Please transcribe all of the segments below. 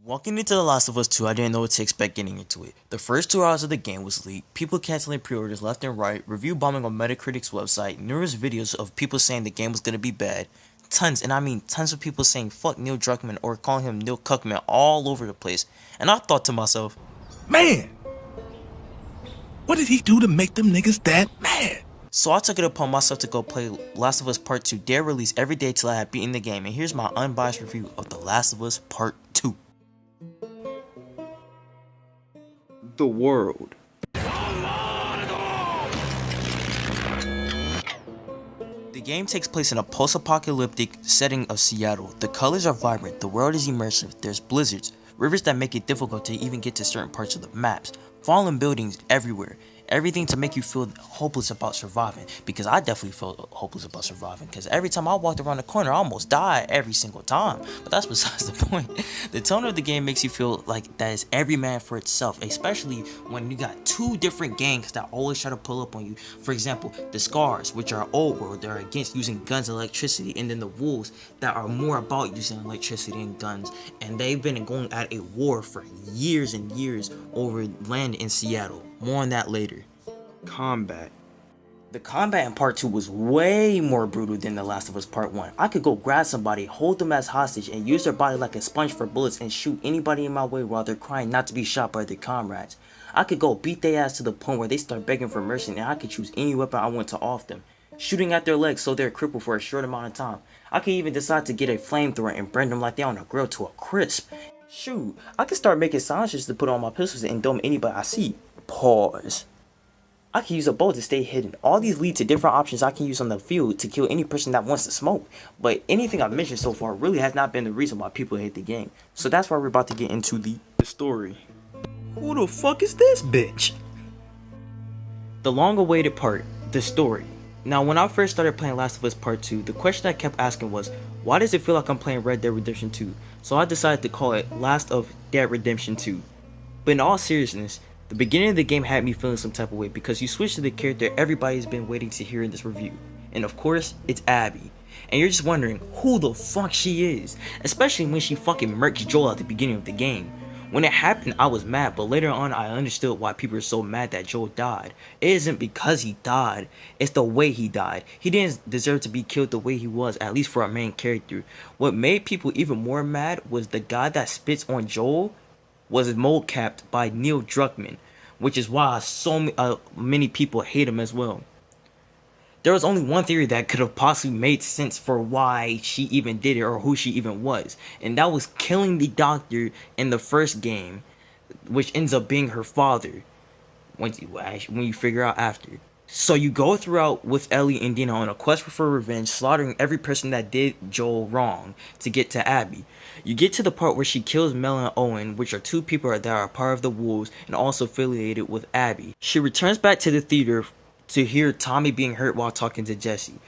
Walking into The Last of Us 2, I didn't know what to expect getting into it. The first 2 hours of the game was leaked, people canceling pre-orders left and right, review bombing on Metacritic's website, numerous videos of people saying the game was gonna be bad, tons, and I mean tons of people saying fuck Neil Druckmann or calling him Neil Cuckman all over the place. And I thought to myself, man, what did he do to make them niggas that mad? So I took it upon myself to go play Last of Us Part 2 day release every day till I had beaten the game, and here's my unbiased review of The Last of Us Part 2. The world. The game takes place in a post-apocalyptic setting of Seattle. The colors are vibrant, the world is immersive, there's blizzards, rivers that make it difficult to even get to certain parts of the maps, fallen buildings everywhere, everything to make you feel hopeless about surviving, because I definitely felt hopeless about surviving, because every time I walked around the corner I almost died every single time, but that's besides the point. The tone of the game makes you feel like that is every man for itself, especially when you got 2 different gangs that always try to pull up on you. For example, the Scars, which are old world, they're against using guns and electricity, and then the Wolves that are more about using electricity and guns, and they've been going at a war for years and years over land in Seattle. More on that later. Combat. The combat in part 2 was way more brutal than The Last of Us Part 1. I could go grab somebody, hold them as hostage, and use their body like a sponge for bullets and shoot anybody in my way while they're crying not to be shot by their comrades. I could go beat their ass to the point where they start begging for mercy, and I could choose any weapon I want to off them, shooting at their legs so they're crippled for a short amount of time. I could even decide to get a flamethrower and burn them like they're on a grill to a crisp. Shoot, I could start making silencers to put on my pistols and dome anybody I see. Pause. I can use a bow to stay hidden. All these lead to different options I can use on the field to kill any person that wants to smoke. But anything I've mentioned so far really has not been the reason why people hate the game. So that's why we're about to get into the story. Who the fuck is this bitch? The long-awaited part, the story. Now, when I first started playing Last of Us Part 2, the question I kept asking was, why does it feel like I'm playing Red Dead Redemption 2? So I decided to call it Last of Dead Redemption 2. But in all seriousness, the beginning of the game had me feeling some type of way because you switch to the character everybody's been waiting to hear in this review. And of course, it's Abby. And you're just wondering who the fuck she is, especially when she fucking murks Joel at the beginning of the game. When it happened, I was mad, but later on I understood why people are so mad that Joel died. It isn't because he died, it's the way he died. He didn't deserve to be killed the way he was, at least for a main character. What made people even more mad was the guy that spits on Joel was mole-capped by Neil Druckmann, which is why so many people hate him as well. There was only one theory that could have possibly made sense for why she even did it or who she even was, and that was killing the doctor in the first game, which ends up being her father when you figure out after. So you go throughout with Ellie and Dina on a quest for revenge, slaughtering every person that did Joel wrong to get to Abby. You get to the part where she kills Mel and Owen, which are 2 people that are part of the Wolves and also affiliated with Abby. She returns back to the theater to hear Tommy being hurt while talking to Jesse.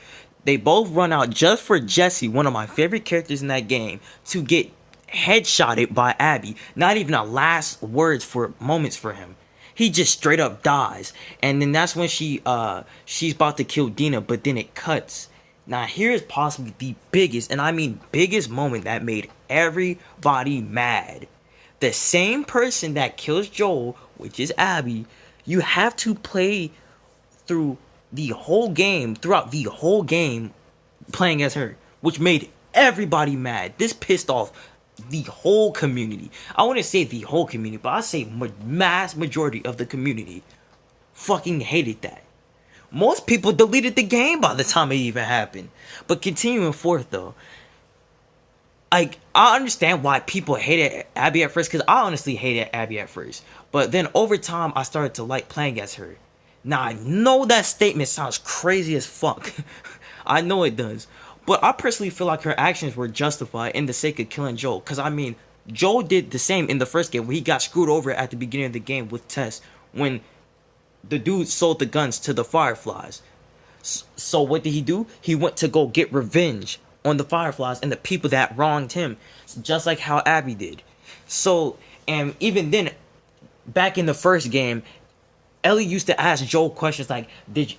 They both run out just for Jesse, one of my favorite characters in that game, to get headshotted by Abby. Not even a last words for moments for him. He just straight up dies. And then that's when she's about to kill Dina, but then it cuts. Now here is possibly the biggest, and I mean biggest moment that made everybody mad. The same person that kills Joel, which is Abby, you have to play throughout the whole game playing as her, which made everybody mad. This pissed off the whole community. I wouldn't say the whole community, but I say mass majority of the community fucking hated that. Most people deleted the game by the time it even happened. But continuing forth though, I understand why people hated Abby at first, because I honestly hated Abby at first. But then over time I started to like playing as her. Now I know that statement sounds crazy as fuck. I know it does. But I personally feel like her actions were justified in the sake of killing Joel. Because I mean, Joel did the same in the first game when he got screwed over at the beginning of the game with Tess. When the dude sold the guns to the Fireflies. So what did he do? He went to go get revenge on the Fireflies and the people that wronged him. Just like how Abby did. So, and even then, back in the first game, Ellie used to ask Joel questions like,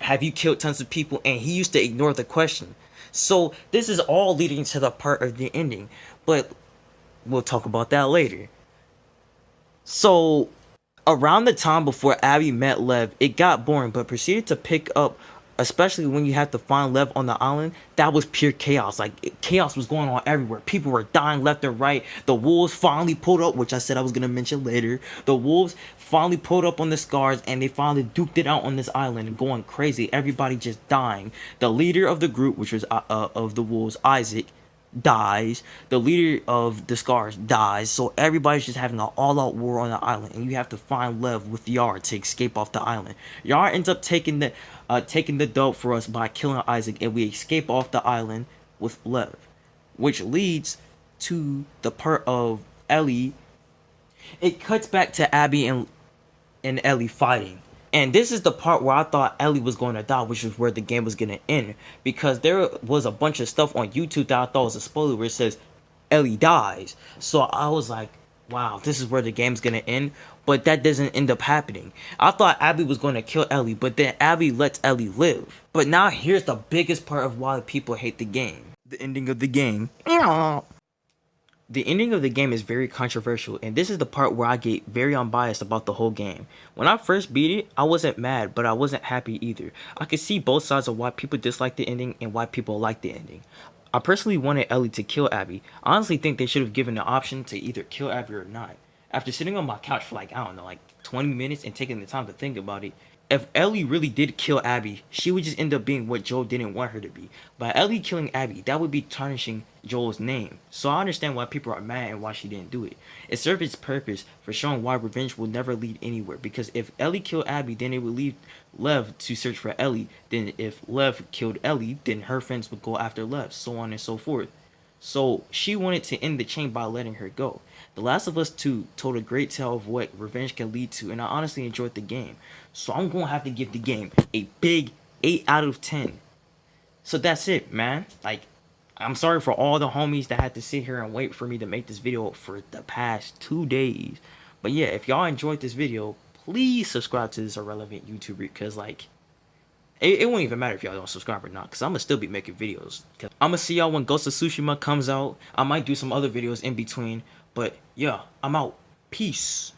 have you killed tons of people? And he used to ignore the question. So this is all leading to the part of the ending. But we'll talk about that later. So around the time before Abby met Lev, it got boring, but proceeded to pick up, especially when you had to find Lev on the island. That was pure chaos. Like, chaos was going on everywhere. People were dying left and right. The wolves finally pulled up, which I said I was gonna mention later. The wolves finally pulled up on the scars, and they finally duked it out on this island, going crazy. Everybody just dying. The leader of the group, which was of the wolves, Isaac, dies. The leader of the Scars dies. So everybody's just having an all-out war on the island, and you have to find Lev with Yar to escape off the island. Yar ends up taking the dope for us by killing Isaac, and we escape off the island with Lev, which leads to the part of Ellie. It cuts back to Abby and Ellie fighting. And this is the part where I thought Ellie was going to die, which is where the game was going to end. Because there was a bunch of stuff on YouTube that I thought was a spoiler where it says Ellie dies. So I was like, wow, this is where the game's going to end. But that doesn't end up happening. I thought Abby was going to kill Ellie, but then Abby lets Ellie live. But now here's the biggest part of why people hate the game. The ending of the game. The ending of the game is very controversial, and this is the part where I get very unbiased about the whole game. When I first beat it, I wasn't mad, but I wasn't happy either. I could see both sides of why people dislike the ending and why people like the ending. I personally wanted Ellie to kill Abby. I honestly think they should have given the option to either kill Abby or not. After sitting on my couch for like, I don't know, like 20 minutes and taking the time to think about it, if Ellie really did kill Abby, she would just end up being what Joel didn't want her to be. By Ellie killing Abby, that would be tarnishing Joel's name. So I understand why people are mad and why she didn't do it. It served its purpose for showing why revenge will never lead anywhere. Because if Ellie killed Abby, then it would leave Lev to search for Ellie. Then if Lev killed Ellie, then her friends would go after Lev, so on and so forth. So she wanted to end the chain by letting her go. The Last of Us 2 told a great tale of what revenge can lead to, and I honestly enjoyed the game. So I'm going to have to give the game a big 8 out of 10. So that's it, man. Like, I'm sorry for all the homies that had to sit here and wait for me to make this video for the past 2 days. But yeah, if y'all enjoyed this video, please subscribe to this irrelevant YouTuber, because like, it won't even matter if y'all don't subscribe or not, because I'm going to still be making videos. I'm going to see y'all when Ghost of Tsushima comes out. I might do some other videos in between. But yeah, I'm out. Peace.